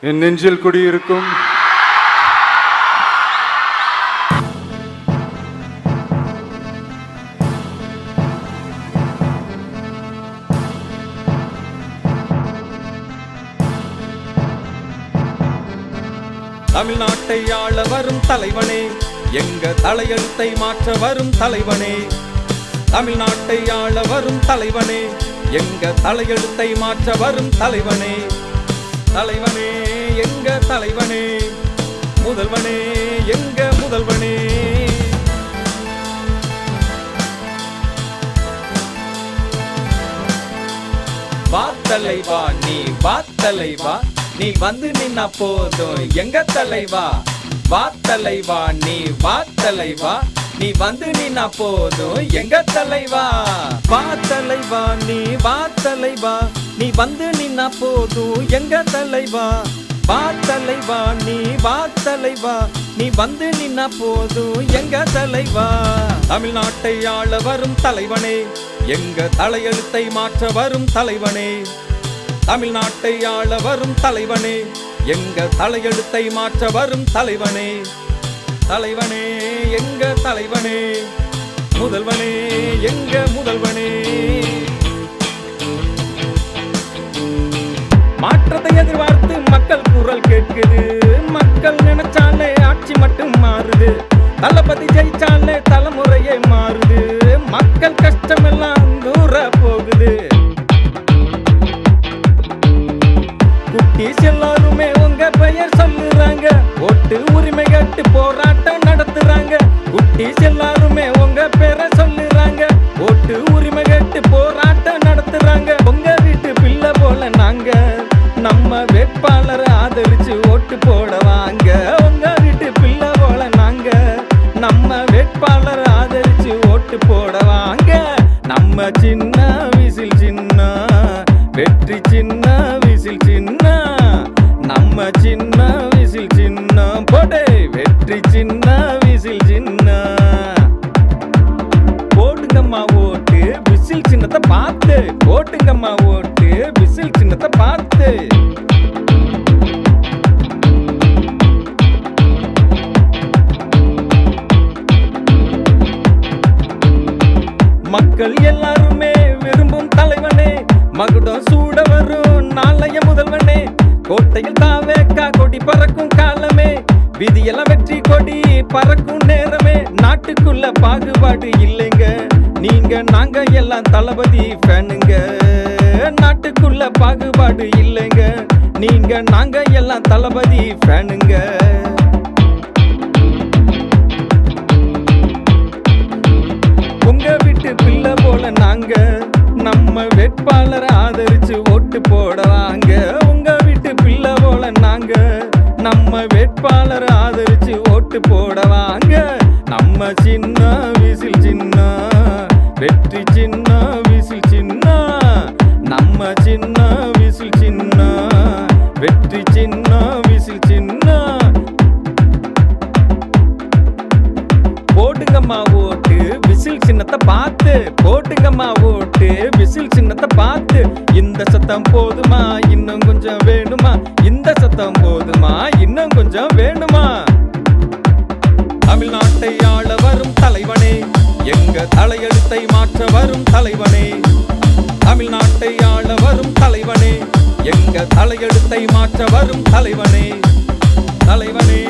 என் நெஞ்சில் குடியிருக்கும் தமிழ்நாட்டை ஆள வரும் தலைவனே, எங்க தலையெழுத்தை மாற்ற வரும் தலைவனே. தமிழ்நாட்டை ஆள வரும் தலைவனே, எங்க தலையெழுத்தை மாற்ற வரும் தலைவனே. தலைவனே எங்க தலைவனே, முதல்வனே எங்க முதல்வனே. வா தலைவா நீ வா தலைவா, நீ வந்து நின்னா போதும் எங்க தலைவா. வா தலைவா நீ வா தலைவா, நீ வந்து நின்னா போதும் எங்க தலைவா. வா தலைவா நீ வா தலைவா, நீ வந்து நின்னா போதும் எங்க தலைவா. வா தலைவா நீ வா தலைவா, நீ வந்து நின்னா போதும் எங்க தலைவா. தமிழ்நாட்டை ஆள வரும் தலைவனே, எங்க தலையெழுத்தை மாற்ற வரும் தலைவனே. தமிழ்நாட்டை ஆள வரும் தலைவனே, எங்க தலையெழுத்தை மாற்ற வரும் தலைவனே. தலைவனே எங்க தலைவனே, முதல்வனே எங்க முதல்வனே. மாற்றத்தை எதிர்பார்த்து மக்கள் குரல் கேட்குது, மக்கள் நினைச்சாலே ஆட்சி மட்டும் மாறுது. தளபதி ஜெயிச்சாலே தலைமுறையே மாறுது, மக்கள் கஷ்டம் எல்லாம் தூர போகுது. குட்டீஸ் எல்லாருமே உங்க பெயர் சொல்லுறாங்க, ஓட்டு உரிமை கேட்டு போராட்டம் நடத்துறாங்க. குட்டீஸ் எல்லாருமே உங்க பேரை சொல்லுறாங்க, ஓட்டு உரிமை கேட்டு போராட்டம் நடத்துறாங்க. உங்க வீட்டு பிள்ளை போல நாங்க நம்ம வேட்பாளரை ஆதரிச்சு ஓட்டு போட வாங்க. உங்க வீட்டு பிள்ளை போல நாங்க நம்ம வேட்பாளரை ஆதரிச்சு ஓட்டு போட வாங்க. நம்ம சின்ன விசில் சின்ன வெற்றி சின்ன விசில் சின்ன, நம்ம சின்ன விசில் சின்ன போடு வெற்றி சின்ன விசில் சின்ன. போடுங்கம்மா ஓட்டு விசில் சின்னத்தை பார்த்து, போட்டுங்கம்மா ஓட்டு விசில் சின்னத்தை பார்த்து. மக்கள் எல்லாருமே விரும்பும் தலைவனே, மகுடம் சூட வரும் நாளைய முதல்வனே. கோட்டையில் தாவேக்கா கொடி பறக்கும் காலமே, விதியெல்லாம் வெற்றி கொடி பறக்கும் நேரமே. நாட்டுக்குள்ள பாகுபாடு இல்லைங்க, நீங்க நாங்க எல்லாம் தளபதி ஃபேனுங்க. நாட்டுக்குள்ள பாகுபாடு இல்லைங்க, நீங்க நாங்க எல்லாம் தளபதி ஃபேனுங்க. உங்க வீட்டு பிள்ளை போல நாங்க நம்ம வேட்பாளரை ஆதரிச்சு ஓட்டு போட வாங்க. உங்க வீட்டு பிள்ளை போல நாங்க நம்ம வேட்பாளரை ஆதரிச்சு ஓட்டு போட வாங்க. நம்ம சின்ன விசில் சின்ன வெற்றி சின்ன விசில் சின்ன, நம்ம சின்ன விசில் சின்ன வெற்றி சின்ன விசில் சின்ன. போடுங்கம்மா ஓட்டு விசில் சின்னத்தை பார்த்து, போட்டுங்கம்மா ஓட்டு விசில் சின்னத்தை பார்த்து. இந்த சத்தம் போதுமா இன்னும் கொஞ்சம் வேணுமா, இந்த சத்தம் போதுமா இன்னும் கொஞ்சம் வேணுமா. தமிழ்நாட்டை ஆள வரும் தலைவனே, எங்க தலையெழுத்தை மாற்ற வரும் தலைவனே. தமிழ்நாட்டை ஆள வரும் தலைவனே, எங்க தலையெழுத்தை மாற்ற வரும் தலைவனே. தலைவனே